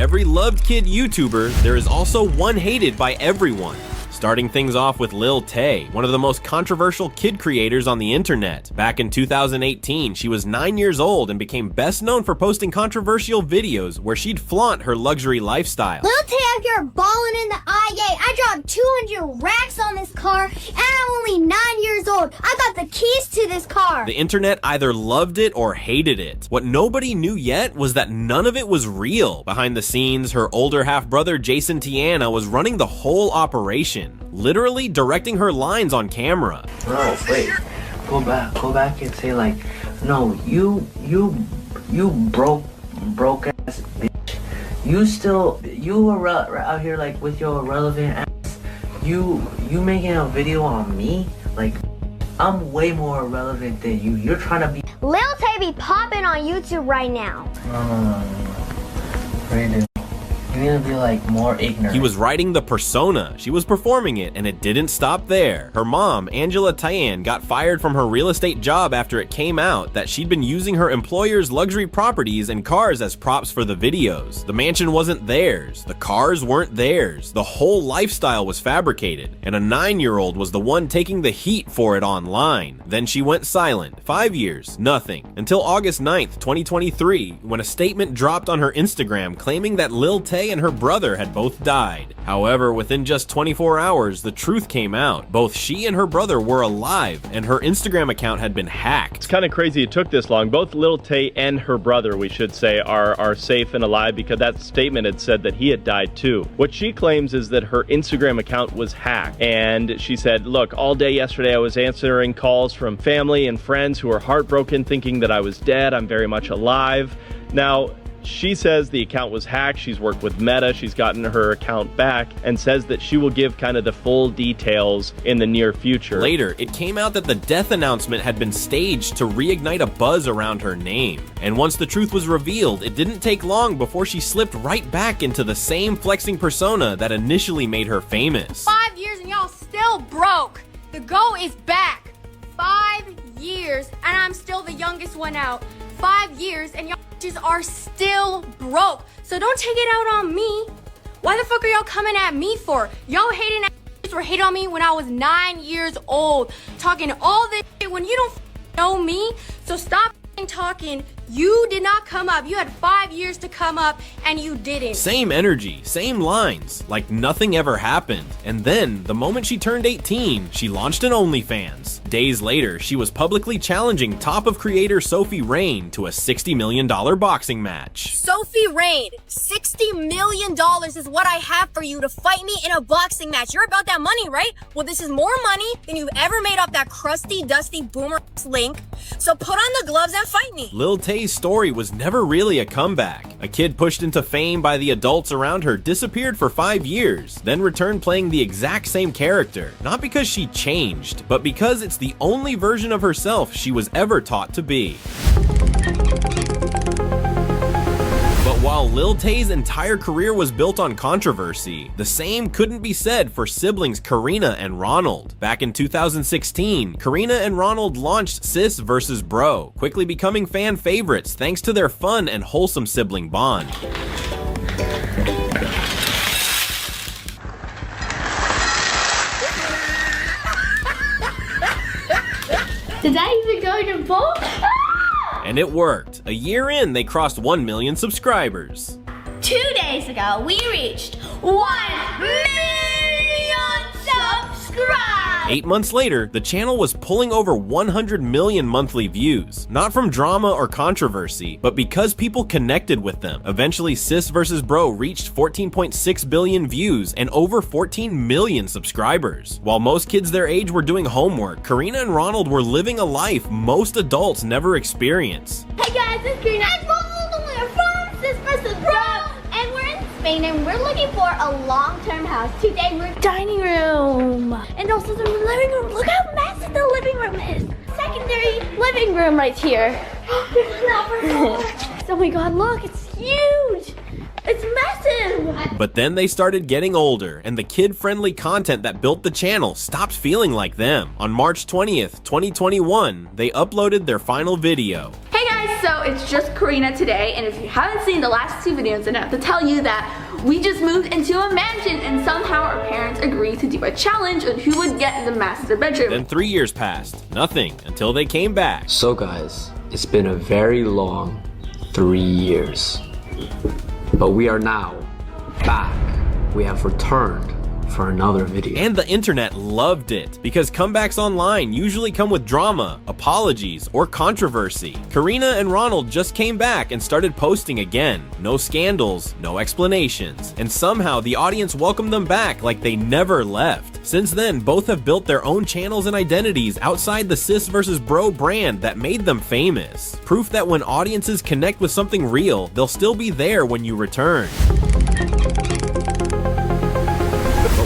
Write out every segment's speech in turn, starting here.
every loved kid YouTuber, there is also one hated by everyone. Starting things off with Lil Tay, one of the most controversial kid creators on the internet. Back in 2018, she was 9 years old and became best known for posting controversial videos where she'd flaunt her luxury lifestyle. Lil Tay out here balling in the IA. I dropped 200 racks on this car, and I'm only 9 years old. I got the keys to this car. The internet either loved it or hated it. What nobody knew yet was that none of it was real. Behind the scenes, her older half-brother Jason Tiana was running the whole operation, literally directing her lines on camera. No, wait. Go back and say like, no, you broke ass bitch. You were out here like with your irrelevant ass. You making a video on me? Like, I'm way more irrelevant than you. You're trying to be. Lil Tay be popping on YouTube right now. Brandon, you need to be like more ignorant. He was writing the persona, she was performing it, and it didn't stop there. Her mom, Angela Tyan, got fired from her real estate job after it came out that she'd been using her employer's luxury properties and cars as props for the videos. The mansion wasn't theirs, the cars weren't theirs, the whole lifestyle was fabricated, and a 9-year-old was the one taking the heat for it online. Then she went silent. 5 years, nothing. Until August 9th, 2023, when a statement dropped on her Instagram claiming that Lil Tay and her brother had both died. However, within just 24 hours, the truth came out. Both she and her brother were alive, and her Instagram account had been hacked. It's kind of crazy it took this long. Both Lil Tay and her brother, we should say, are safe and alive because that statement had said that he had died too. What she claims is that her Instagram account was hacked, and she said, look, all day yesterday I was answering calls from family and friends who were heartbroken thinking that I was dead. I'm very much alive. Now, she says the account was hacked. She's worked with Meta. She's gotten her account back and says that she will give kind of the full details in the near future. Later, it came out that the death announcement had been staged to reignite a buzz around her name. And once the truth was revealed, it didn't take long before she slipped right back into the same flexing persona that initially made her famous. 5 years and y'all still broke. The GOAT is back. 5 years and I'm still the youngest one out. 5 years and y'all are still broke. So don't take it out on me. Why the fuck are y'all coming at me for? Y'all hating were hating on me when I was 9 years old, talking all this shit when you don't know me. So stop talking. You did not come up. You had 5 years to come up and you didn't. Same energy, same lines, like nothing ever happened. And then, the moment she turned 18, she launched an OnlyFans. Days later, she was publicly challenging top of creator Sophie Rain to a $60 million boxing match. Sophie Rain, $60 million is what I have for you to fight me in a boxing match. You're about that money, right? Well, this is more money than you've ever made off that crusty, dusty boomer link. So put on the gloves and fight me. Lil Tay's story was never really a comeback. A kid pushed into fame by the adults around her disappeared for 5 years, then returned playing the exact same character. Not because she changed, but because it's the only version of herself she was ever taught to be. While Lil Tay's entire career was built on controversy, the same couldn't be said for siblings Karina and Ronald. Back in 2016, Karina and Ronald launched Sis vs. Bro, quickly becoming fan favorites thanks to their fun and wholesome sibling bond. Did I even go to both? And it worked. A year in, they crossed 1 million subscribers. 2 days ago, we reached 1 million subscribers! 8 months later, the channel was pulling over 100 million monthly views. Not from drama or controversy, but because people connected with them. Eventually, Sis vs. Bro reached 14.6 billion views and over 14 million subscribers. While most kids their age were doing homework, Karina and Ronald were living a life most adults never experience. Hey guys, it's Karina and Ronald. We're from Sis vs. Bro, and we're in Spain and we're looking for a long-term house. Today we're dining room and also the living room. Look how massive the living room is. Secondary living room right here. Oh my god, look, it's huge. It's massive! But then they started getting older, and the kid-friendly content that built the channel stopped feeling like them. On March 20th, 2021, they uploaded their final video. Hey guys, so it's just Karina today, and if you haven't seen the last 2 videos, then I have to tell you that we just moved into a mansion and somehow our parents agreed to do a challenge on who would get the master bedroom. Then 3 years passed, nothing, until they came back. So guys, it's been a very long 3 years, but we are now back. We have returned for another video. And the internet loved it, because comebacks online usually come with drama, apologies, or controversy. Karina and Ronald just came back and started posting again. No scandals, no explanations. And somehow the audience welcomed them back like they never left. Since then, both have built their own channels and identities outside the sis versus bro brand that made them famous. Proof that when audiences connect with something real, they'll still be there when you return.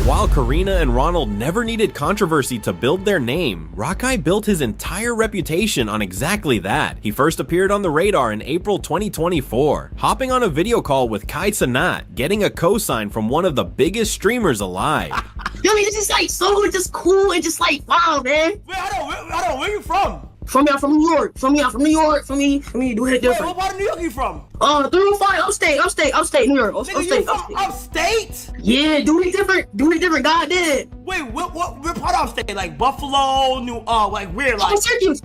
While Karina and Ronald never needed controversy to build their name, Rakai built his entire reputation on exactly that. He first appeared on the radar in April 2024, hopping on a video call with Kai Cenat, getting a cosign from one of the biggest streamers alive. You know what I mean? It's just like so just cool and just like wow, man. Wait, I don't, where you from? From New York. From New York. Do it different. Wait, what part of New York you from? 305, upstate New York. Nigga, you from upstate? Yeah, do it different. God did. Wait, what part of upstate? Like Buffalo, like where? Like Syracuse.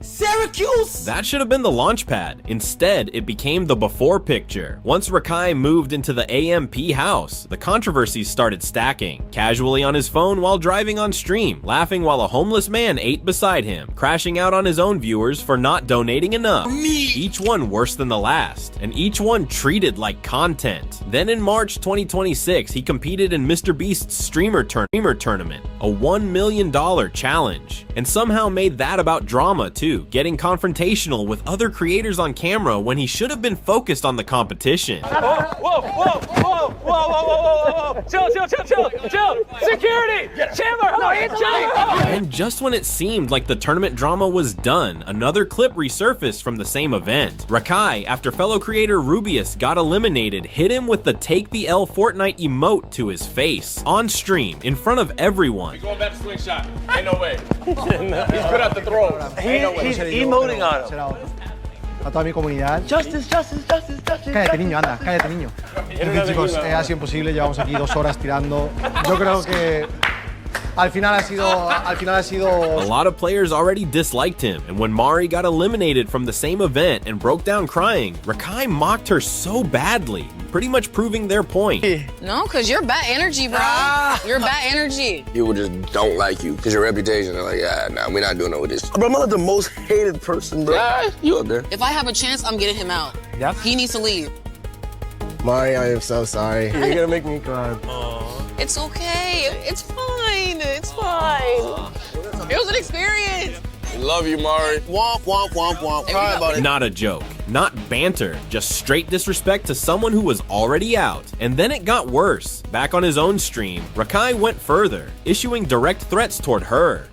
Syracuse? That should have been the launch pad. Instead, it became the before picture. Once Rakai moved into the AMP house, the controversies started stacking. Casually on his phone while driving on stream, laughing while a homeless man ate beside him, crashing out on his own viewers for not donating enough. Each one worse than the last, and each one treated like content. Then in March 2026, he competed in MrBeast's streamer tournament, a $1 million challenge, and somehow made that about drama too, getting confrontational with other creators on camera when he should have been focused on the competition. Whoa. Chill. Security! Chandler, chill! And just when it seemed like the tournament drama was done, another clip resurfaced from the same event. Rakai, after fellow creator Rubius got eliminated, hit him with the Take the L Fortnite emote to his face, on stream, in front of everyone. Going back to slingshot. Ain't no way. He's good at the throw. Ain't no way. He's emoting on him. A toda mi comunidad. Justice. Cállate, niño, anda, cállate, niño. En fin, chicos, ha sido imposible, llevamos aquí 2 horas tirando. Yo creo que al final ha sido. A lot of players already disliked him, and when Mari got eliminated from the same event and broke down crying, Rakai mocked her so badly, pretty much proving their point. No, because you're bad energy, bro. You're bad energy. People just don't like you because your reputation. They're like, nah, we're not doing it with this. Bro, I'm like the most hated person, bro. You up there? If I have a chance, I'm getting him out. Yeah. He needs to leave. Mari, I am so sorry. You're gonna make me cry. It's okay. It's fine. It's fine. It was an experience. Love you, Mari. Womp. Cry about it. Not a joke, not banter, just straight disrespect to someone who was already out. And then it got worse. Back on his own stream, Rakai went further, issuing direct threats toward her.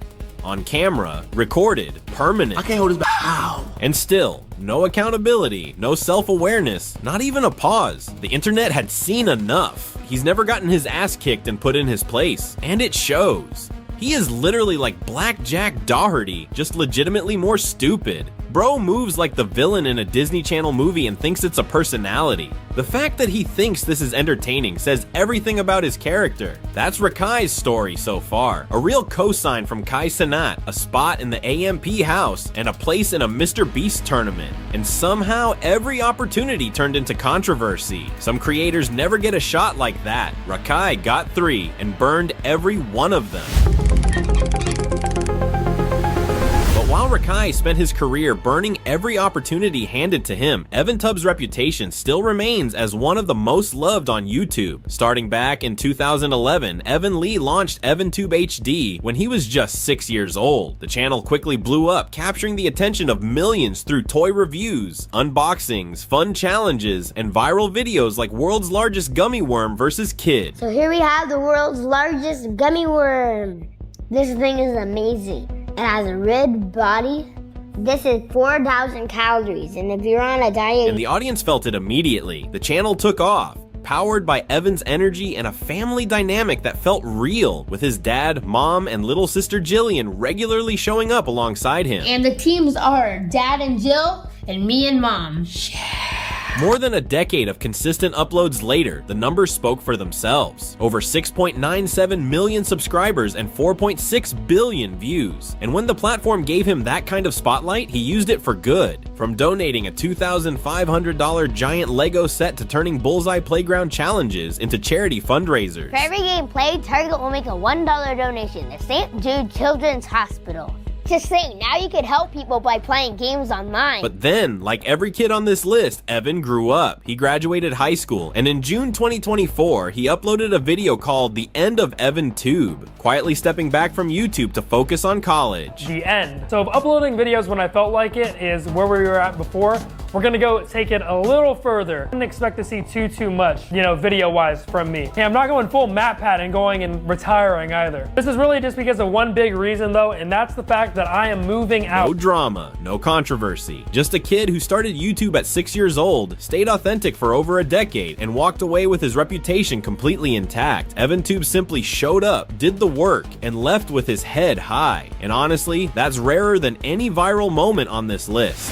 On camera, recorded, permanent. I can't hold this back. Ow. And still, no accountability, no self-awareness, not even a pause. The internet had seen enough. He's never gotten his ass kicked and put in his place, and it shows. He is literally like Black Jack Doherty, just legitimately more stupid. Bro moves like the villain in a Disney Channel movie and thinks it's a personality. The fact that he thinks this is entertaining says everything about his character. That's Rakai's story so far. A real cosign from Kai Cenat, a spot in the AMP house, and a place in a MrBeast tournament. And somehow every opportunity turned into controversy. Some creators never get a shot like that. Rakai got 3 and burned every one of them. While Rakai spent his career burning every opportunity handed to him, EvanTub's reputation still remains as one of the most loved on YouTube. Starting back in 2011, Evan Lee launched EvanTube HD when he was just 6 years old. The channel quickly blew up, capturing the attention of millions through toy reviews, unboxings, fun challenges, and viral videos like World's Largest Gummy Worm vs. Kid. So here we have the world's largest gummy worm. This thing is amazing. It has a red body. This is 4,000 calories, and if you're on a diet... And the audience felt it immediately. The channel took off, powered by Evan's energy and a family dynamic that felt real, with his dad, mom, and little sister Jillian regularly showing up alongside him. And the teams are Dad and Jill, and me and Mom. More than a decade of consistent uploads later, the numbers spoke for themselves. Over 6.97 million subscribers and 4.6 billion views. And when the platform gave him that kind of spotlight, he used it for good. From donating a $2,500 giant Lego set to turning Bullseye Playground challenges into charity fundraisers. For every game played, Target will make a $1 donation to St. Jude Children's Hospital. Just saying, now you can help people by playing games online. But then, like every kid on this list, Evan grew up. He graduated high school, and in June 2024, he uploaded a video called The End of Evan Tube, quietly stepping back from YouTube to focus on college. The end. So if uploading videos when I felt like it is where we were at before, we're gonna go take it a little further. I didn't expect to see too much, video-wise from me. Hey, I'm not going full MatPat and going and retiring either. This is really just because of one big reason though, and that's the fact that I am moving out. No drama, no controversy. Just a kid who started YouTube at 6 years old, stayed authentic for over a decade, and walked away with his reputation completely intact. EvanTube simply showed up, did the work, and left with his head high. And honestly, that's rarer than any viral moment on this list.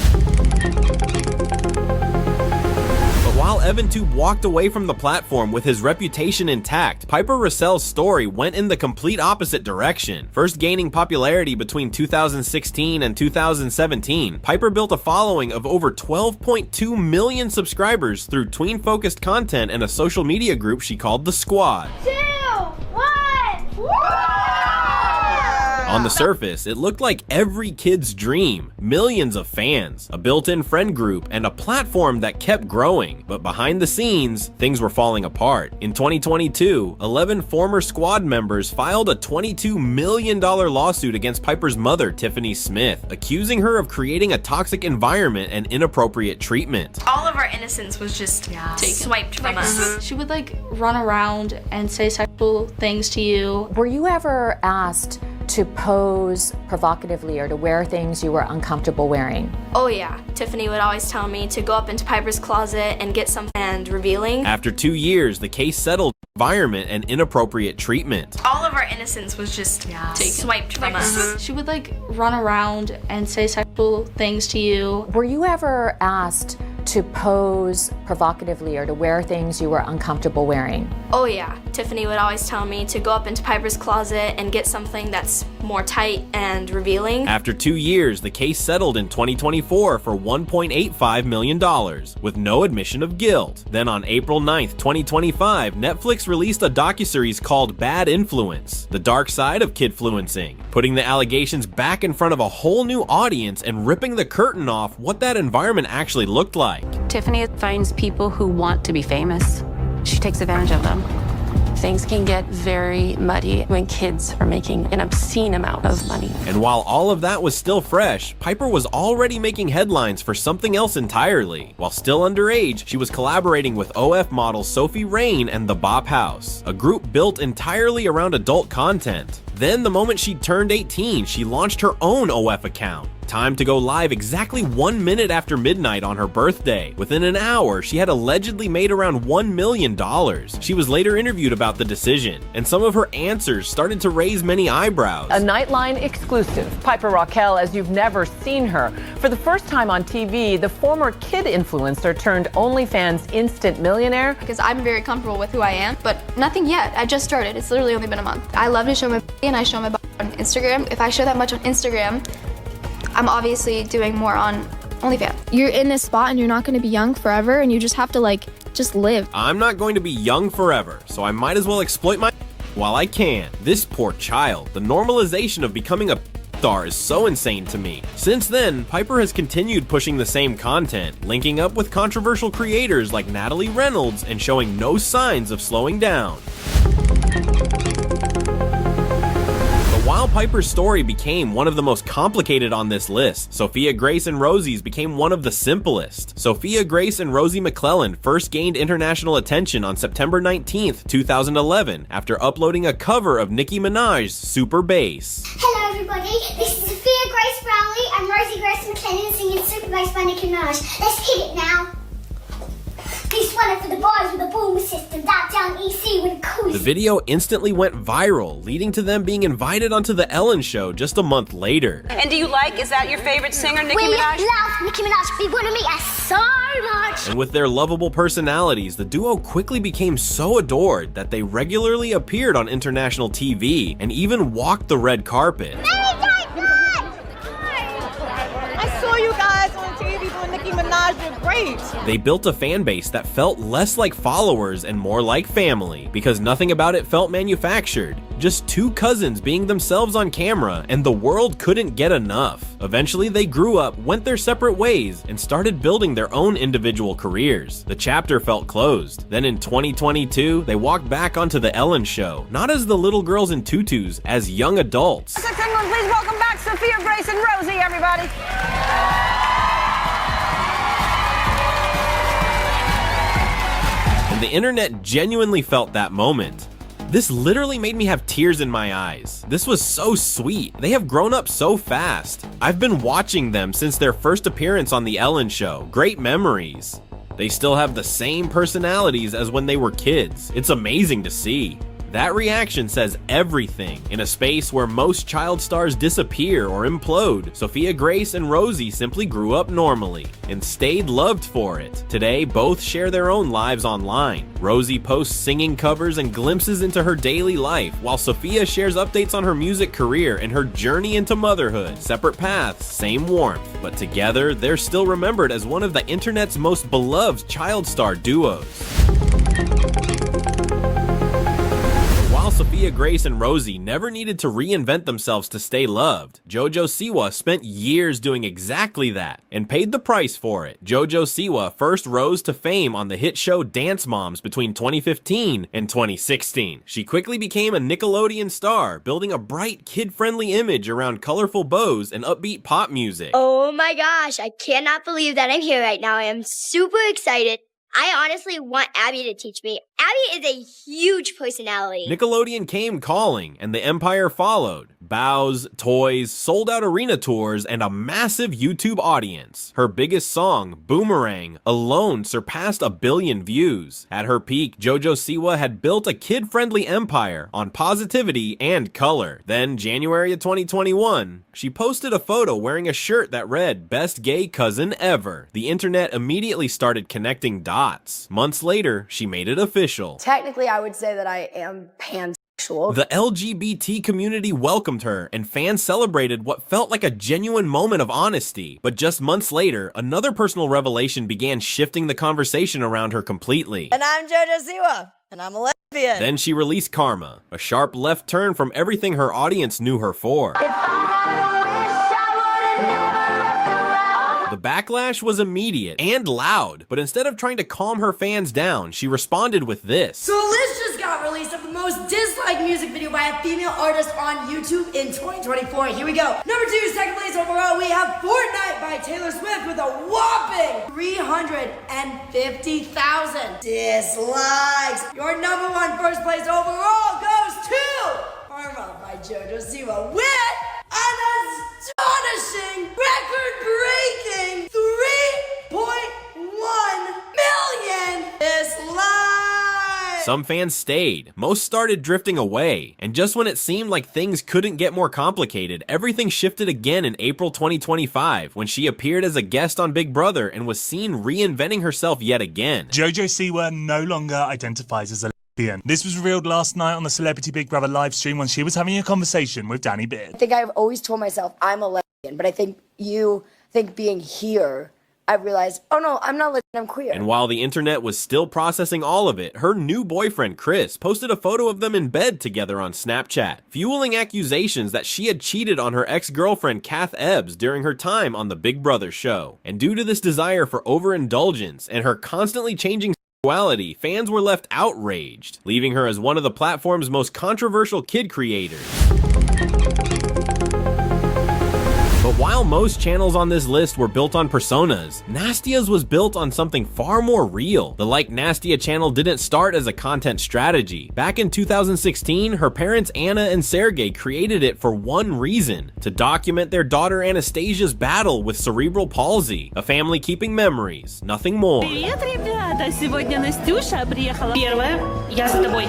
While EvanTube walked away from the platform with his reputation intact, Piper Russell's story went in the complete opposite direction. First gaining popularity between 2016 and 2017, Piper built a following of over 12.2 million subscribers through tween-focused content and a social media group she called The Squad. 2, 1, On the surface, it looked like every kid's dream. Millions of fans, a built-in friend group, and a platform that kept growing. But behind the scenes, things were falling apart. In 2022, 11 former Squad members filed a $22 million lawsuit against Piper's mother, Tiffany Smith, accusing her of creating a toxic environment and inappropriate treatment. All of our innocence was just swiped from us. She would run around and say sexual things to you. Were you ever asked to pose provocatively or to wear things you were uncomfortable wearing? Oh yeah, Tiffany would always tell me to go up into Piper's closet and get something and revealing. After 2 years, the case settled environment and inappropriate treatment. All of our innocence was just swiped from us. She would run around and say sexual things to you. Were you ever asked to pose provocatively or to wear things you were uncomfortable wearing? Oh yeah, Tiffany would always tell me to go up into Piper's closet and get something that's more tight and revealing. After 2 years, the case settled in 2024 for $1.85 million, with no admission of guilt. Then on April 9th, 2025, Netflix released a docuseries called Bad Influence, the dark side of kidfluencing, putting the allegations back in front of a whole new audience and ripping the curtain off what that environment actually looked like. Tiffany finds people who want to be famous. She takes advantage of them. Things can get very muddy when kids are making an obscene amount of money. And while all of that was still fresh, Piper was already making headlines for something else entirely. While still underage, she was collaborating with OF model Sophie Rain and the Bop House, a group built entirely around adult content. Then, the moment she turned 18, she launched her own OF account. Time to go live exactly 1 minute after midnight on her birthday. Within an hour, she had allegedly made around $1 million. She was later interviewed about the decision, and some of her answers started to raise many eyebrows. A Nightline exclusive. Piper Raquel as you've never seen her. For the first time on TV, the former kid influencer turned OnlyFans instant millionaire. Because I'm very comfortable with who I am, but nothing yet. I just started. It's literally only been a month. I love to show my body and I show my body on Instagram. If I show that much on Instagram, I'm obviously doing more on OnlyFans. You're in this spot and you're not going to be young forever, and you just have to just live. I'm not going to be young forever, so I might as well exploit my while I can. This poor child. The normalization of becoming a star is so insane to me. Since then, Piper has continued pushing the same content, linking up with controversial creators like Natalie Reynolds and showing no signs of slowing down. While Piper's story became one of the most complicated on this list, Sophia Grace and Rosie's became one of the simplest. Sophia Grace and Rosie McClellan first gained international attention on September 19th, 2011, after uploading a cover of Nicki Minaj's Super Bass. Hello everybody, this is Sophia Grace Brownlee and Rosie Grace McClellan singing Super Bass by Nicki Minaj. Let's hit it now. This one is for the boys with the boom system, that down AC when it goes. The video instantly went viral, leading to them being invited onto The Ellen Show just a month later. And do you like, is that your favorite singer, Nicki We Minaj? love Nicki Minaj. We want to meet us so much. And with their lovable personalities, the duo quickly became so adored that they regularly appeared on international TV and even walked the red carpet. I saw you guys on TV doing Nicki Minaj. You're great. They built a fan base that felt less like followers and more like family, because nothing about it felt manufactured. Just two cousins being themselves on camera, and the world couldn't get enough. Eventually, they grew up, went their separate ways, and started building their own individual careers. The chapter felt closed. Then in 2022, they walked back onto The Ellen Show, not as the little girls in tutus, as young adults. So everyone, please welcome back Sophia, Grace, and Rosie, everybody. And the internet genuinely felt that moment. This literally made me have tears in my eyes. This was so sweet. They have grown up so fast. I've been watching them since their first appearance on The Ellen Show. Great memories. They still have the same personalities as when they were kids. It's amazing to see. That reaction says everything. In a space where most child stars disappear or implode, Sophia Grace and Rosie simply grew up normally and stayed loved for it. Today, both share their own lives online. Rosie posts singing covers and glimpses into her daily life, while Sophia shares updates on her music career and her journey into motherhood. Separate paths, same warmth, but together, they're still remembered as one of the internet's most beloved child star duos. While Sophia Grace and Rosie never needed to reinvent themselves to stay loved, JoJo Siwa spent years doing exactly that and paid the price for it. JoJo Siwa first rose to fame on the hit show Dance Moms between 2015 and 2016. She quickly became a Nickelodeon star, building a bright, kid-friendly image around colorful bows and upbeat pop music. Oh my gosh, I cannot believe that I'm here right now. I am super excited. I honestly want Abby to teach me. Abby is a huge personality. Nickelodeon came calling, and the empire followed. Bows, toys, sold-out arena tours, and a massive YouTube audience. Her biggest song, Boomerang, alone surpassed 1 billion views. At her peak, JoJo Siwa had built a kid-friendly empire on positivity and color. Then, January of 2021, she posted a photo wearing a shirt that read, "Best gay cousin ever." The internet immediately started connecting dots. Months later, she made it official. Technically, I would say that I am pansexual. The LGBT community welcomed her, and fans celebrated what felt like a genuine moment of honesty. But just months later, another personal revelation began shifting the conversation around her completely. And I'm JoJo Siwa, and I'm a lesbian. Then she released Karma, a sharp left turn from everything her audience knew her for. The backlash was immediate and loud, but instead of trying to calm her fans down, she responded with this. So a list just got released of the most disliked music video by a female artist on YouTube in 2024. Here we go. Number 2, second place overall, we have Fortnite by Taylor Swift with a whopping 350,000 dislikes. Your number 1 first place overall goes to Karma by JoJo Siwa with an astonishing, record-breaking 3.1 million dislikes! Some fans stayed, most started drifting away, and just when it seemed like things couldn't get more complicated, everything shifted again in April 2025, when she appeared as a guest on Big Brother and was seen reinventing herself yet again. JoJo Siwa no longer identifies as a lesbian. This was revealed last night on the Celebrity Big Brother live stream when she was having a conversation with Danny Beard. I think I've always told myself I'm a lesbian, but I think being here, I realized, oh no, I'm not lesbian, I'm queer. And while the internet was still processing all of it, her new boyfriend, Chris, posted a photo of them in bed together on Snapchat, fueling accusations that she had cheated on her ex-girlfriend, Kath Ebbs, during her time on the Big Brother show. And due to this desire for overindulgence and her constantly changing sexuality, fans were left outraged, leaving her as one of the platform's most controversial kid creators. But while most channels on this list were built on personas, Nastia's was built on something far more real. The Like Nastia channel didn't start as a content strategy. Back in 2016, her parents Anna and Sergey created it for one reason: to document their daughter Anastasia's battle with cerebral palsy, a family keeping memories, nothing more. Привет, ребята! Сегодня Настюша приехала. Первая, я за тобой.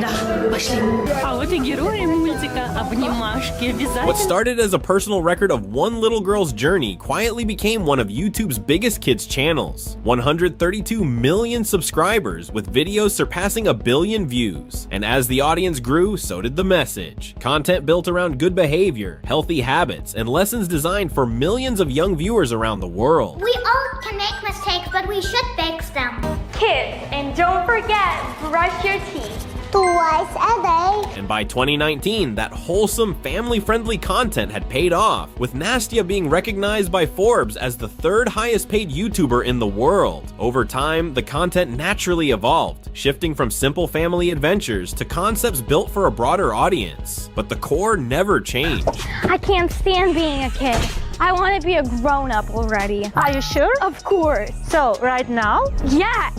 Да, пошли. А вот и герои мультика. Обнимашки обязательно. What started as a personal record of one little girl's journey quietly became one of YouTube's biggest kids channels. 132 million subscribers with videos surpassing 1 billion views. And as the audience grew, so did the message. Content built around good behavior, healthy habits, and lessons designed for millions of young viewers around the world. We all can make mistakes, but we should fix them. Kids, and don't forget, brush your teeth. Twice a day. And by 2019, that wholesome, family-friendly content had paid off, with Nastia being recognized by Forbes as the 3rd highest paid YouTuber in the world. Over time, the content naturally evolved, shifting from simple family adventures to concepts built for a broader audience. But the core never changed. I can't stand being a kid. I want to be a grown-up already. Are you sure? Of course. So, right now? Yeah.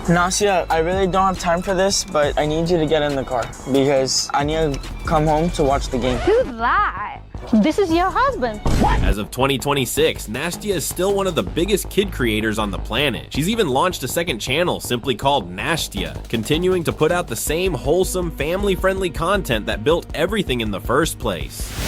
Nastia, I really don't have time for this, but I need you to get in the car because I need to come home to watch the game. Who's that? This is your husband. As of 2026, Nastia is still one of the biggest kid creators on the planet. She's even launched a second channel simply called Nastia, continuing to put out the same wholesome, family-friendly content that built everything in the first place.